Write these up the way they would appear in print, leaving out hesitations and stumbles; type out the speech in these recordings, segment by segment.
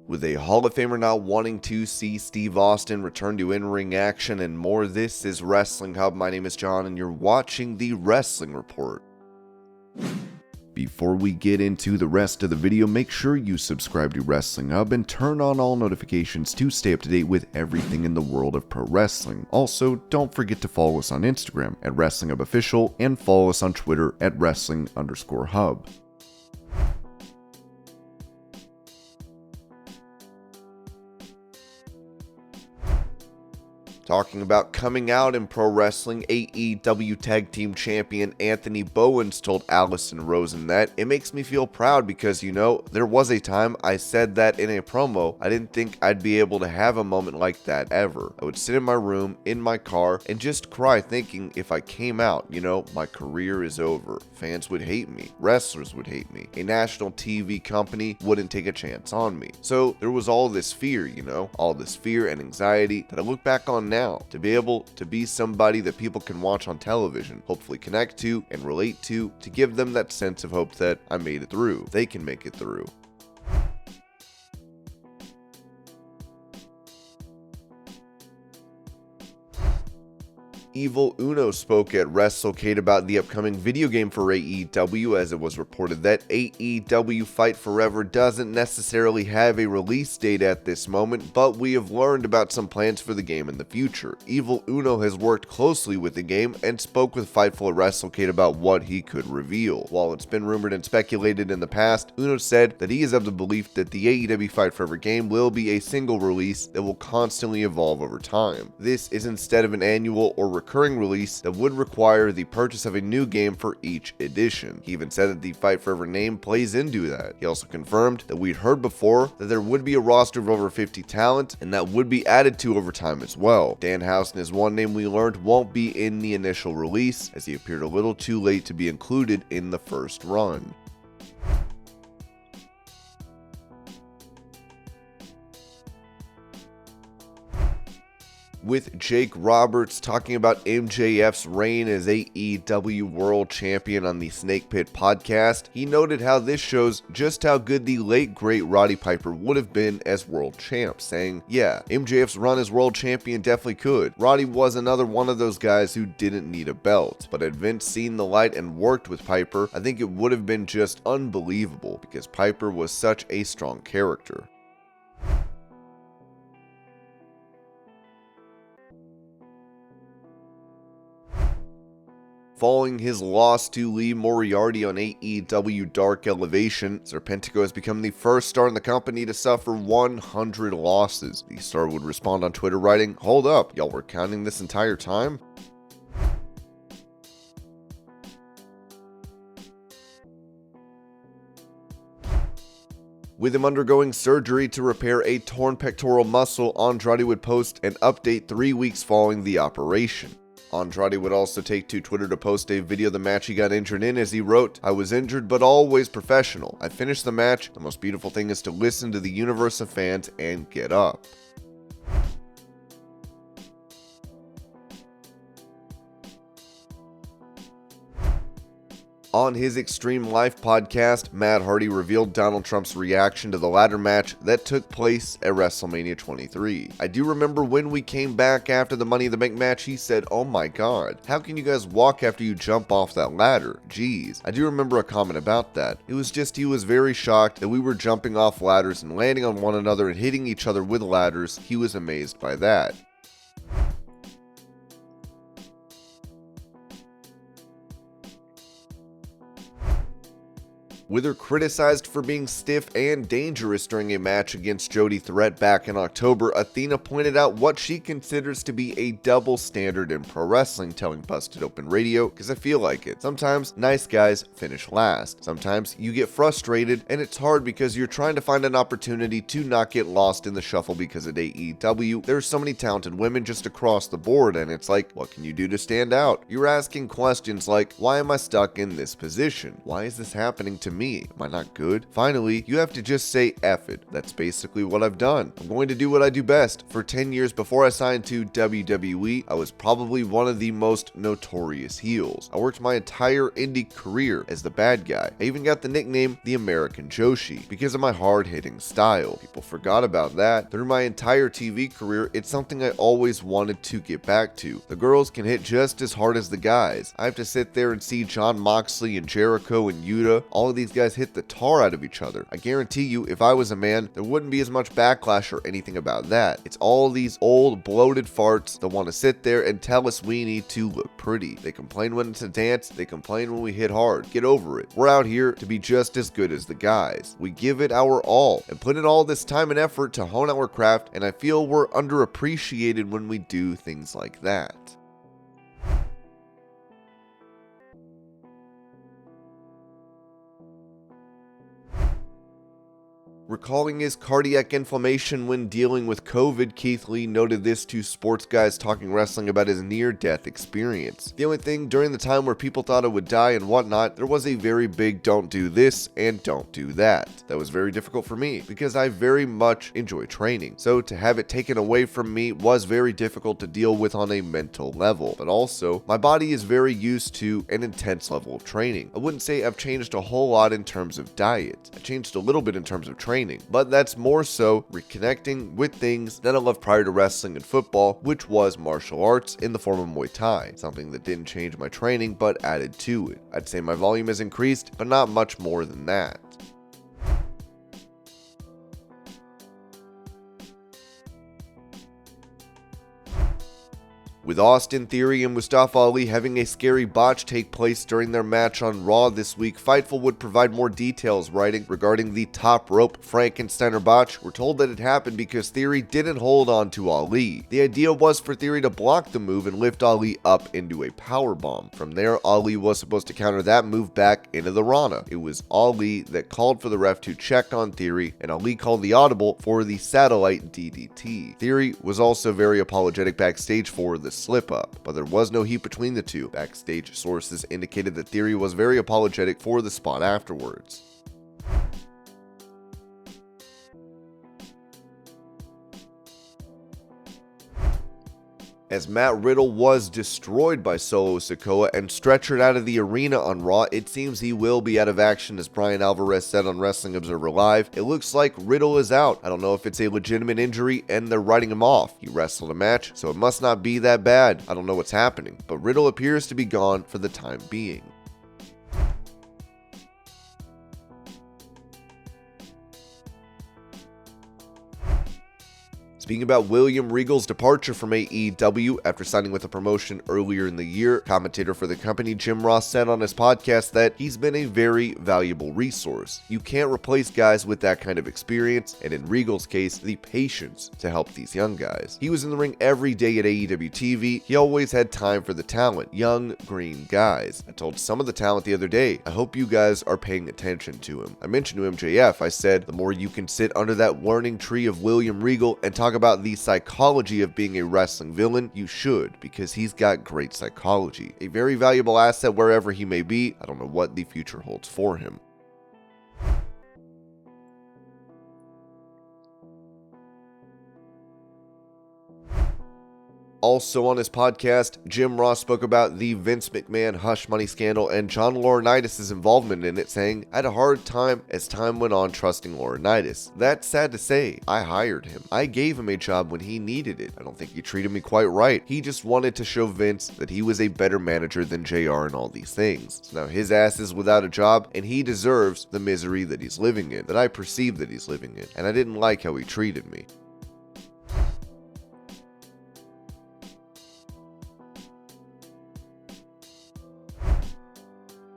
With a Hall of Famer not wanting to see Steve Austin return to in-ring action and more, this is Wrestling Hub. My name is John and you're watching the Wrestling Report. Before we get into the rest of the video, make sure you subscribe to Wrestling Hub and turn on all notifications to stay up to date with everything in the world of pro wrestling. Also, don't forget to follow us on Instagram at Wrestling Hub Official and follow us on Twitter at Wrestling_Hub. Talking about coming out in pro wrestling, AEW Tag Team Champion Anthony Bowens told Allison Rosen that it makes me feel proud because, there was a time I said that in a promo. I didn't think I'd be able to have a moment like that ever. I would sit in my room, in my car, and just cry thinking if I came out, my career is over. Fans would hate me. Wrestlers would hate me. A national TV company wouldn't take a chance on me. So there was all this fear, all this fear and anxiety that I look back on now, to be able to be somebody that people can watch on television, hopefully connect to and relate to give them that sense of hope that I made it through. They can make it through. Evil Uno spoke at WrestleCade about the upcoming video game for AEW, as it was reported that AEW Fight Forever doesn't necessarily have a release date at this moment, but we have learned about some plans for the game in the future. Evil Uno has worked closely with the game and spoke with Fightful at WrestleCade about what he could reveal. While it's been rumored and speculated in the past, Uno said that he is of the belief that the AEW Fight Forever game will be a single release that will constantly evolve over time. This is instead of an annual or recurring release that would require the purchase of a new game for each edition. He even said that the Fight Forever name plays into that. He also confirmed that we'd heard before that there would be a roster of over 50 talent and that would be added to over time as well. Danhausen is one name we learned won't be in the initial release, as he appeared a little too late to be included in the first run. With Jake Roberts talking about MJF's reign as AEW World Champion on the Snake Pit podcast, he noted how this shows just how good the late great Roddy Piper would have been as world champ, saying, yeah, MJF's run as world champion definitely could. Roddy was another one of those guys who didn't need a belt, but had Vince seen the light and worked with Piper, I think it would have been just unbelievable because Piper was such a strong character. Following his loss to Lee Moriarty on AEW Dark Elevation, Serpentico has become the first star in the company to suffer 100 losses. The star would respond on Twitter writing, "Hold up, y'all were counting this entire time?" With him undergoing surgery to repair a torn pectoral muscle, Andrade would post an update 3 weeks following the operation. Andrade would also take to Twitter to post a video of the match he got injured in, as he wrote, "I was injured but always professional. I finished the match. The most beautiful thing is to listen to the universe of fans and get up." On his Extreme Life podcast, Matt Hardy revealed Donald Trump's reaction to the ladder match that took place at WrestleMania 23. "I do remember when we came back after the Money in the Bank match, he said, 'Oh my god, how can you guys walk after you jump off that ladder? Jeez.' I do remember a comment about that. It was just he was very shocked that we were jumping off ladders and landing on one another and hitting each other with ladders. He was amazed by that." With her criticized for being stiff and dangerous during a match against Jody Threat back in October, Athena pointed out what she considers to be a double standard in pro wrestling, telling Busted Open Radio, "Because I feel like it. Sometimes nice guys finish last. Sometimes you get frustrated and it's hard because you're trying to find an opportunity to not get lost in the shuffle because at AEW, there's so many talented women just across the board and it's like, what can you do to stand out? You're asking questions like, why am I stuck in this position? Why is this happening to me. Am I not good? Finally, you have to just say F it. That's basically what I've done. I'm going to do what I do best. For 10 years before I signed to WWE, I was probably one of the most notorious heels. I worked my entire indie career as the bad guy. I even got the nickname the American Joshi because of my hard-hitting style. People forgot about that. Through my entire TV career, it's something I always wanted to get back to. The girls can hit just as hard as the guys. I have to sit there and see Jon Moxley and Jericho and Yuta. All of these guys hit the tar out of each other. I guarantee you, if I was a man, there wouldn't be as much backlash or anything about that. It's all these old, bloated farts that want to sit there and tell us we need to look pretty. They complain when it's a dance, they complain when we hit hard. Get over it. We're out here to be just as good as the guys. We give it our all and put in all this time and effort to hone our craft, and I feel we're underappreciated when we do things like that. Recalling his cardiac inflammation when dealing with COVID, Keith Lee noted this to Sports Guys Talking Wrestling about his near-death experience. The only thing during the time where people thought I would die and whatnot, there was a very big don't do this and don't do that. That was very difficult for me because I very much enjoy training. So to have it taken away from me was very difficult to deal with on a mental level. But also, my body is very used to an intense level of training. I wouldn't say I've changed a whole lot in terms of diet. I changed a little bit in terms of training, but that's more so reconnecting with things that I loved prior to wrestling and football, which was martial arts in the form of Muay Thai, something that didn't change my training but added to it. I'd say my volume has increased, but not much more than that. With Austin Theory and Mustafa Ali having a scary botch take place during their match on Raw this week, Fightful would provide more details, writing regarding the top rope Frankensteiner botch. We're told that it happened because Theory didn't hold on to Ali. The idea was for Theory to block the move and lift Ali up into a powerbomb. From there, Ali was supposed to counter that move back into the Rana. It was Ali that called for the ref to check on Theory, and Ali called the audible for the satellite DDT. Theory was also very apologetic backstage for the slip up, but there was no heat between the two. Backstage sources indicated that Theory was very apologetic for the spot afterwards. As Matt Riddle was destroyed by Solo Sikoa and stretchered out of the arena on Raw, it seems he will be out of action, as Brian Alvarez said on Wrestling Observer Live. It looks like Riddle is out. I don't know if it's a legitimate injury and they're writing him off. He wrestled a match, so it must not be that bad. I don't know what's happening, but Riddle appears to be gone for the time being. Speaking about William Regal's departure from AEW after signing with the promotion earlier in the year, commentator for the company Jim Ross said on his podcast that he's been a very valuable resource. You can't replace guys with that kind of experience, and in Regal's case, the patience to help these young guys. He was in the ring every day at AEW TV. He always had time for the talent, young, green guys. I told some of the talent the other day, I hope you guys are paying attention to him. I mentioned to MJF, I said, the more you can sit under that learning tree of William Regal and talk about the psychology of being a wrestling villain, you should, because he's got great psychology. A very valuable asset wherever he may be. I don't know what the future holds for him. Also on his podcast, Jim Ross spoke about the Vince McMahon hush money scandal and John Laurinaitis' involvement in it, saying, I had a hard time as time went on trusting Laurinaitis. That's sad to say. I hired him. I gave him a job when he needed it. I don't think he treated me quite right. He just wanted to show Vince that he was a better manager than JR and all these things. So now his ass is without a job, and he deserves the misery that he's living in, that I perceive that he's living in. And I didn't like how he treated me.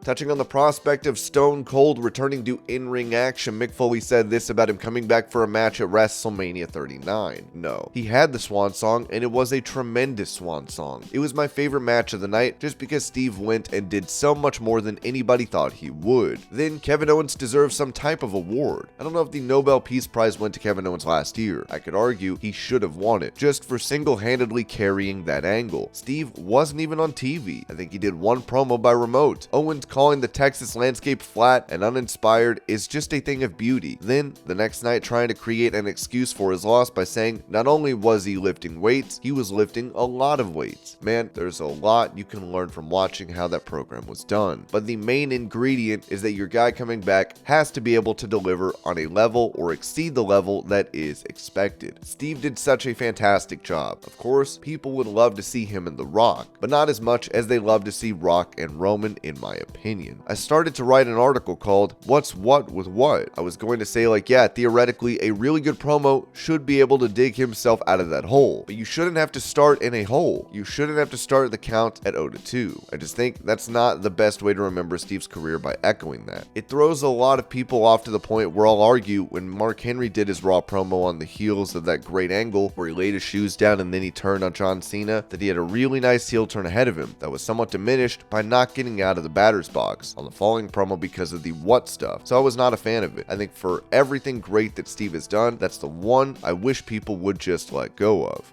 Touching on the prospect of Stone Cold returning to in-ring action, Mick Foley said this about him coming back for a match at WrestleMania 39. No, he had the swan song, and it was a tremendous swan song. It was my favorite match of the night just because Steve went and did so much more than anybody thought he would. Then Kevin Owens deserves some type of award. I don't know if the Nobel Peace Prize went to Kevin Owens last year. I could argue he should have won it, just for single-handedly carrying that angle. Steve wasn't even on TV. I think he did one promo by remote. Owens calling the Texas landscape flat and uninspired is just a thing of beauty. Then, the next night trying to create an excuse for his loss by saying not only was he lifting weights, he was lifting a lot of weights. Man, there's a lot you can learn from watching how that program was done. But the main ingredient is that your guy coming back has to be able to deliver on a level or exceed the level that is expected. Steve did such a fantastic job. Of course, people would love to see him in The Rock, but not as much as they love to see Rock and Roman, in my opinion. I started to write an article called What's What with What? I was going to say like, yeah, theoretically, a really good promo should be able to dig himself out of that hole, but you shouldn't have to start in a hole. You shouldn't have to start the count at 0-2. I just think that's not the best way to remember Steve's career by echoing that. It throws a lot of people off to the point where I'll argue when Mark Henry did his Raw promo on the heels of that great angle where he laid his shoes down and then he turned on John Cena, that he had a really nice heel turn ahead of him that was somewhat diminished by not getting out of the batter's box on the following promo because of the what stuff. So I was not a fan of it. I think for everything great that Steve has done, that's the one I wish people would just let go of.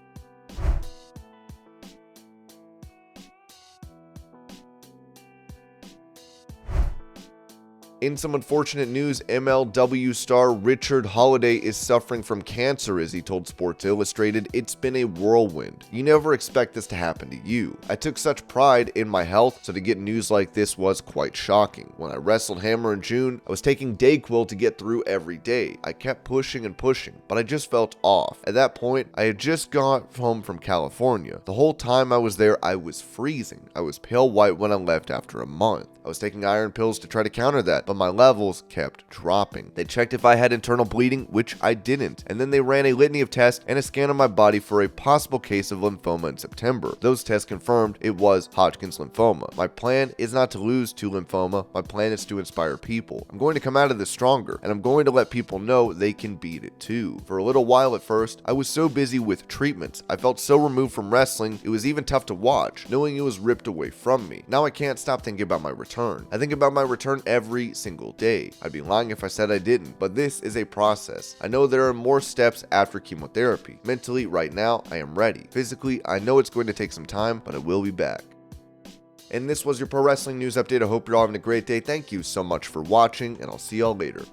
In some unfortunate news, MLW star Richard Holliday is suffering from cancer, as he told Sports Illustrated. It's been a whirlwind. You never expect this to happen to you. I took such pride in my health, so to get news like this was quite shocking. When I wrestled Hammer in June, I was taking Dayquil to get through every day. I kept pushing and pushing, but I just felt off. At that point, I had just got home from California. The whole time I was there, I was freezing. I was pale white when I left after a month. I was taking iron pills to try to counter that, but my levels kept dropping. They checked if I had internal bleeding, which I didn't, and then they ran a litany of tests and a scan of my body for a possible case of lymphoma in September. Those tests confirmed it was Hodgkin's lymphoma. My plan is not to lose to lymphoma. My plan is to inspire people. I'm going to come out of this stronger, and I'm going to let people know they can beat it too. For a little while at first, I was so busy with treatments. I felt so removed from wrestling, it was even tough to watch, knowing it was ripped away from me. Now I can't stop thinking about my return. I think about my return every single day. I'd be lying if I said I didn't, but this is a process. I know there are more steps after chemotherapy. Mentally, right now, I am ready. Physically, I know it's going to take some time, but I will be back. And this was your Pro Wrestling News Update. I hope you're all having a great day. Thank you so much for watching, and I'll see y'all later.